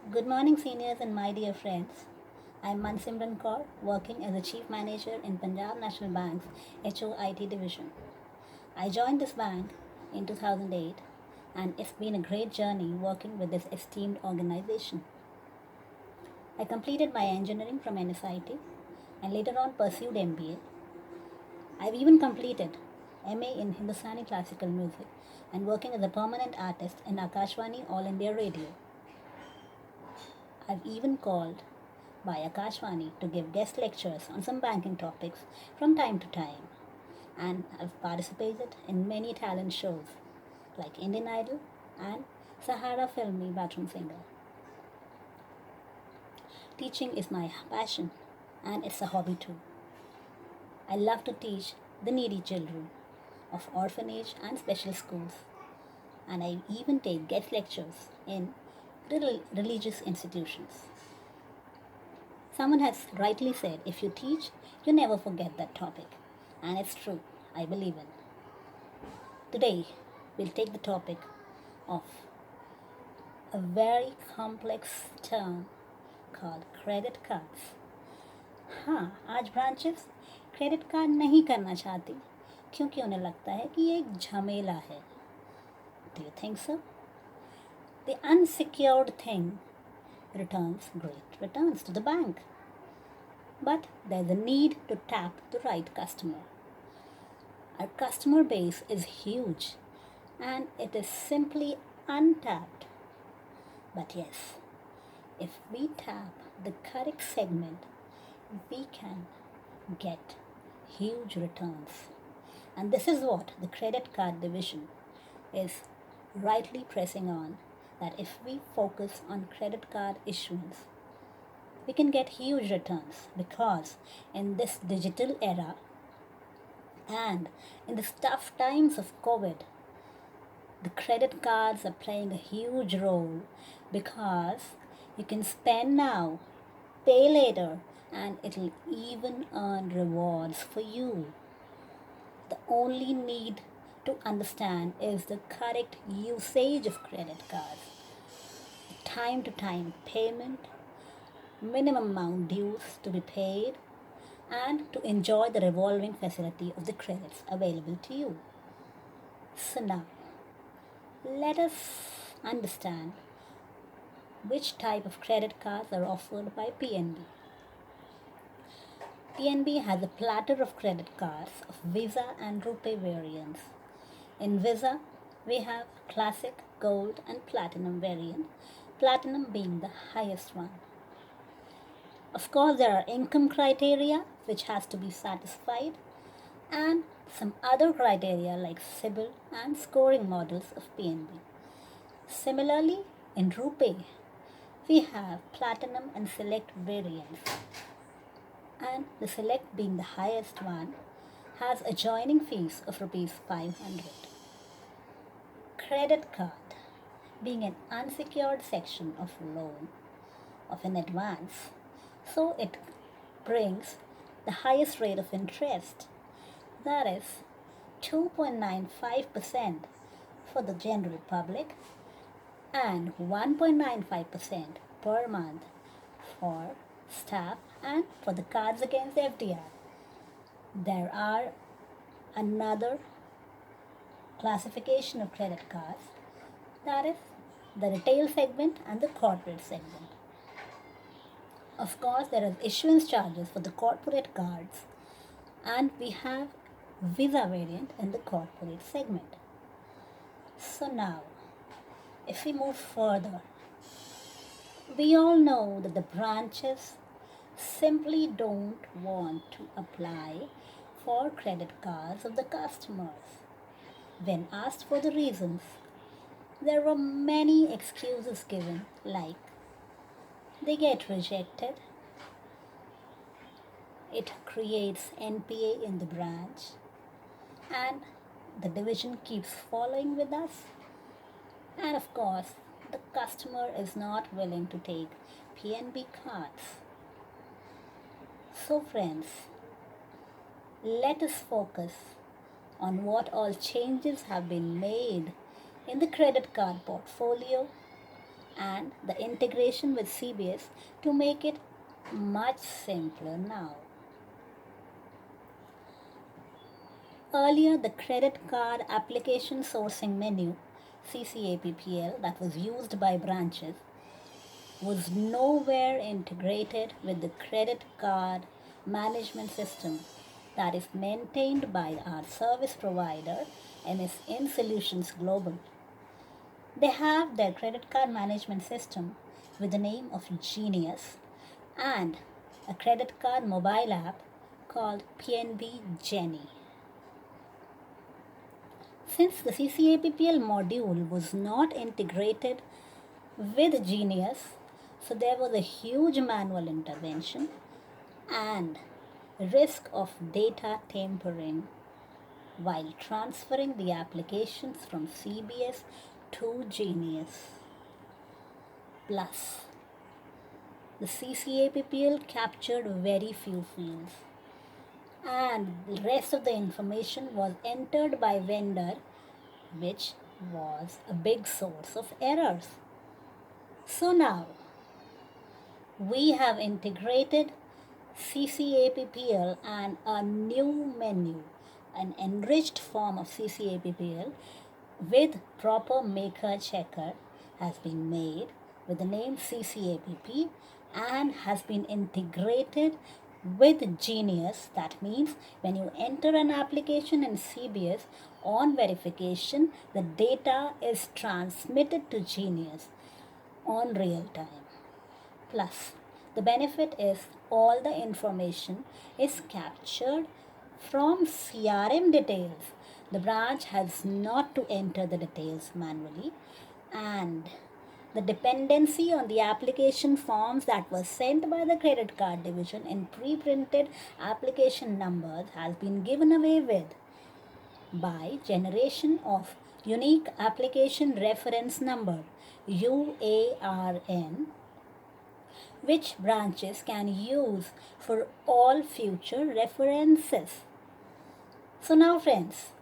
Good morning, seniors and my dear friends. I'm ManSimran Kaur, working as a Chief Manager in Punjab National Bank's HOIT division. I joined this bank in 2008 and it's been a great journey working with this esteemed organization. I completed my engineering from NSIT and later on pursued MBA. I've even completed MA in Hindustani classical music and working as a permanent artist in Akashvani All India Radio. I've even called by Akashvani to give guest lectures on some banking topics from time to time. And I've participated in many talent shows like Indian Idol and Sahara Filmy Bathroom Singer. Teaching is my passion and it's a hobby too. I love to teach the needy children of orphanage and special schools. And I even take guest lectures in religious institutions. Someone has rightly said, if you teach, you never forget that topic. And it's true, I believe in. Today, we'll take the topic of a very complex term called credit cards. हाँ, आज branches credit card नहीं करना चाहती क्योंकि उन्हें लगता है कि ये एक झमेला है. Do you think so? The unsecured thing returns great returns to the bank. But there's a need to tap the right customer. Our customer base is huge and it is simply untapped. But yes, if we tap the correct segment, we can get huge returns. And this is what the credit card division is rightly pressing on, that if we focus on credit card issuance, we can get huge returns, because in this digital era and in the tough times of COVID, the credit cards are playing a huge role, because you can spend now, pay later, and it'll even earn rewards for you. The only need to understand is the correct usage of credit cards, time to time payment, minimum amount dues to be paid, and to enjoy the revolving facility of the credits available to you. So now, let us understand which type of credit cards are offered by PNB. PNB has a platter of credit cards of Visa and Rupee variants. In Visa, we have Classic, Gold and Platinum variant, Platinum being the highest one. Of course, there are income criteria which has to be satisfied, and some other criteria like CIBIL and scoring models of PNB. Similarly, in Rupee, we have Platinum and Select variants, and the Select being the highest one has a joining fees of rupees 500. Credit card being an unsecured section of loan of an advance, so it brings the highest rate of interest, that is 2.95% for the general public and 1.95% per month for staff and for the cards against FDR. There are another classification of credit cards, that is the retail segment and the corporate segment. Of course, there are issuance charges for the corporate cards, and we have Visa variant in the corporate segment. So now, if we move further, we all know that the branches simply don't want to apply for credit cards of the customers. When asked for the reasons, there were many excuses given, like they get rejected, it creates NPA in the branch, and the division keeps following with us, and of course, the customer is not willing to take PNB cards. So, friends, let us focus on what all changes have been made in the credit card portfolio and the integration with CBS to make it much simpler now. Earlier, the credit card application sourcing menu, CCAPPL, that was used by branches, was nowhere integrated with the credit card management system that is maintained by our service provider, MSN Solutions Global. They have their credit card management system with the name of Genius and a credit card mobile app called PNB Jenny. Since the CCAPPL module was not integrated with Genius, so there was a huge manual intervention and risk of data tampering while transferring the applications from CBS to Genius. Plus, the CCAPPL captured very few fields and the rest of the information was entered by vendor, which was a big source of errors. So now we have integrated CCAPPL and a new menu, an enriched form of CCAPPL with proper maker checker has been made with the name CCAPP and has been integrated with Genius. That means when you enter an application in CBS on verification, the data is transmitted to Genius on real time. Plus, the benefit is all the information is captured from CRM details. The branch has not to enter the details manually, and the dependency on the application forms that were sent by the credit card division in pre-printed application numbers has been given away with by generation of unique application reference number UARN, which branches can use for all future references. So now friends,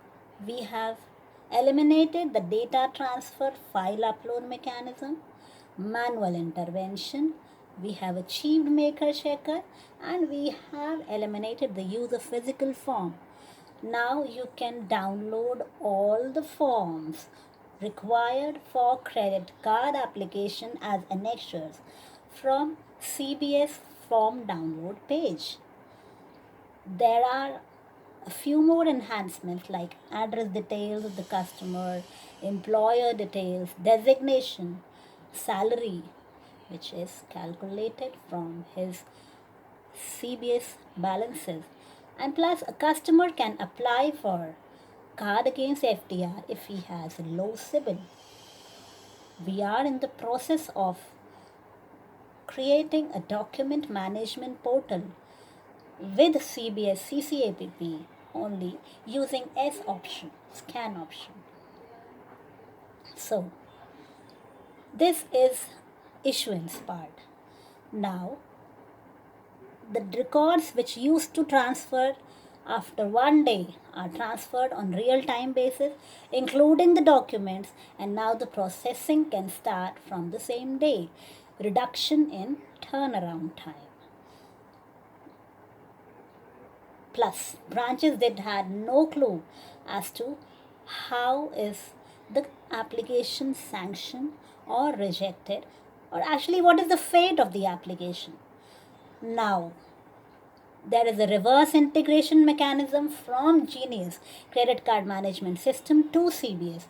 we have eliminated the data transfer file upload mechanism, manual intervention, we have achieved maker checker, and we have eliminated the use of physical form. Now you can download all the forms required for credit card application as annexures from CBS form download page. There are a few more enhancements like address details of the customer, employer details, designation, salary, which is calculated from his CBS balances, and plus a customer can apply for card against FDR if he has a low CIBIL. We are in the process of creating a document management portal with CBS CCAPP only using S option, scan option. So this is issuance part. Now the records which used to transfer after one day are transferred on real time basis including the documents, and now the processing can start from the same day. Reduction in turnaround time. Plus, branches that had no clue as to how is the application sanctioned or rejected, or actually what is the fate of the application. Now, there is a reverse integration mechanism from Genius credit card management system to CBS.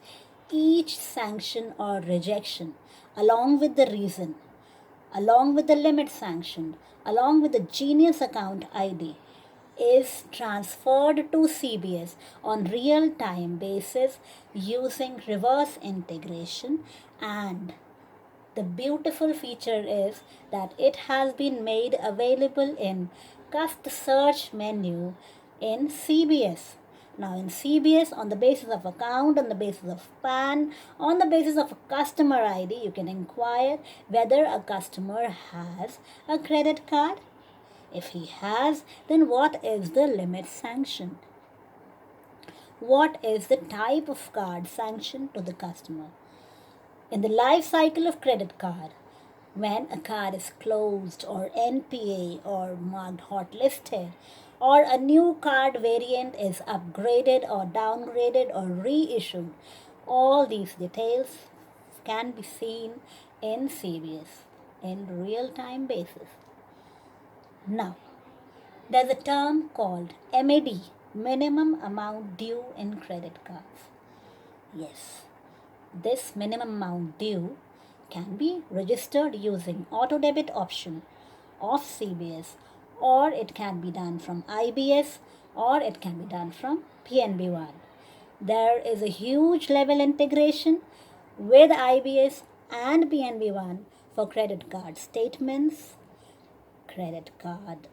Each sanction or rejection, along with the reason, along with the limit sanctioned, along with the Genius account ID, is transferred to CBS on real time basis using reverse integration, and the beautiful feature is that it has been made available in cust search menu in CBS. Now in CBS, on the basis of account, on the basis of PAN, on the basis of a customer ID, you can inquire whether a customer has a credit card. If he has, then what is the limit sanctioned? What is the type of card sanctioned to the customer? In the life cycle of credit card, when a card is closed or NPA or marked hotlisted, or a new card variant is upgraded or downgraded or reissued, all these details can be seen in CBS in real time basis. Now, there's a term called MAD, minimum amount due in credit cards. Yes, this minimum amount due can be registered using auto debit option of CBS, or it can be done from IBS, or it can be done from PNB1. There is a huge level integration with IBS and PNB1 for credit card statements, credit card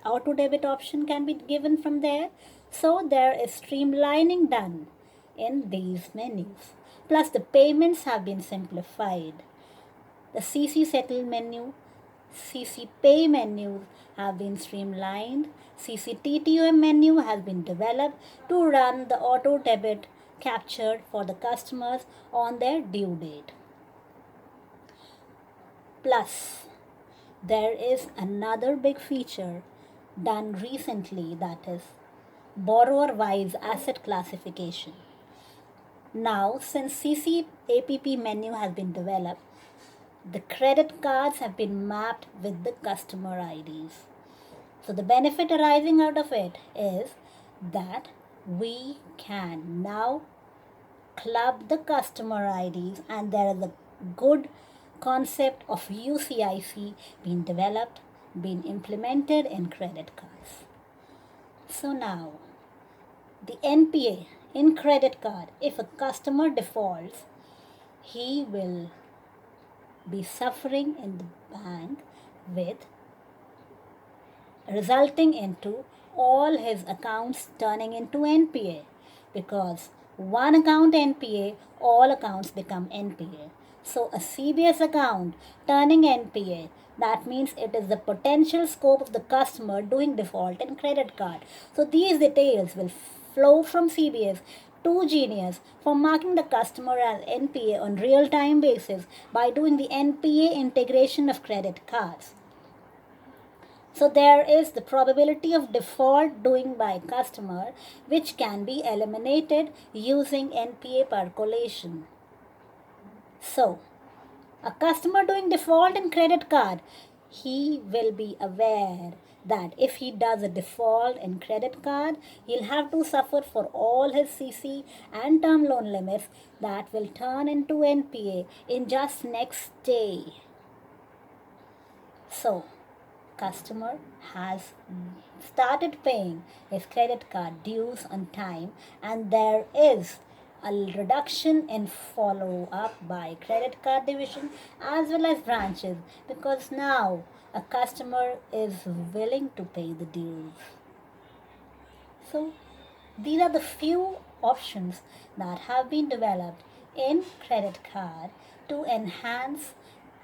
auto debit option can be given from there. So there is streamlining done in these menus. Plus the payments have been simplified. The CC settle menu, CC pay menus have been streamlined. CCTTOM menu has been developed to run the auto debit captured for the customers on their due date. Plus, there is another big feature done recently, that is borrower wise asset classification. Now, since CCAPP menu has been developed, the credit cards have been mapped with the customer IDs. So, the benefit arising out of it is that we can now club the customer IDs, and there is a good concept of UCIC being developed, being implemented in credit cards. So now, the NPA in credit card, if a customer defaults, he will be suffering in the bank with resulting into all his accounts turning into NPA, because one account NPA, all accounts become NPA. So a CBS account turning NPA, that means it is the potential scope of the customer doing default in credit card. So these details will flow from CBS to Genius for marking the customer as NPA on real-time basis by doing the NPA integration of credit cards. So there is the probability of default doing by customer, which can be eliminated using NPA percolation. So, a customer doing default in credit card, he will be aware that if he does a default in credit card, he'll have to suffer for all his CC and term loan limits that will turn into NPA in just next day. So, customer has started paying his credit card dues on time, and there is a reduction in follow up by credit card division as well as branches, because now a customer is willing to pay the dues. So these are the few options that have been developed in credit card to enhance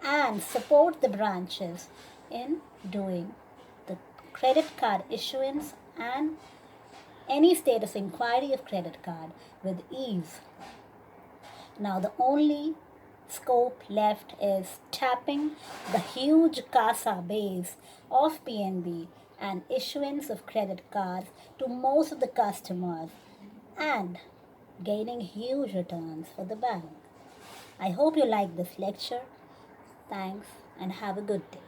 and support the branches in doing the credit card issuance and any status inquiry of credit card with ease. Now the only scope left is tapping the huge CASA base of PNB and issuance of credit cards to most of the customers and gaining huge returns for the bank. I hope you like this lecture. Thanks and have a good day.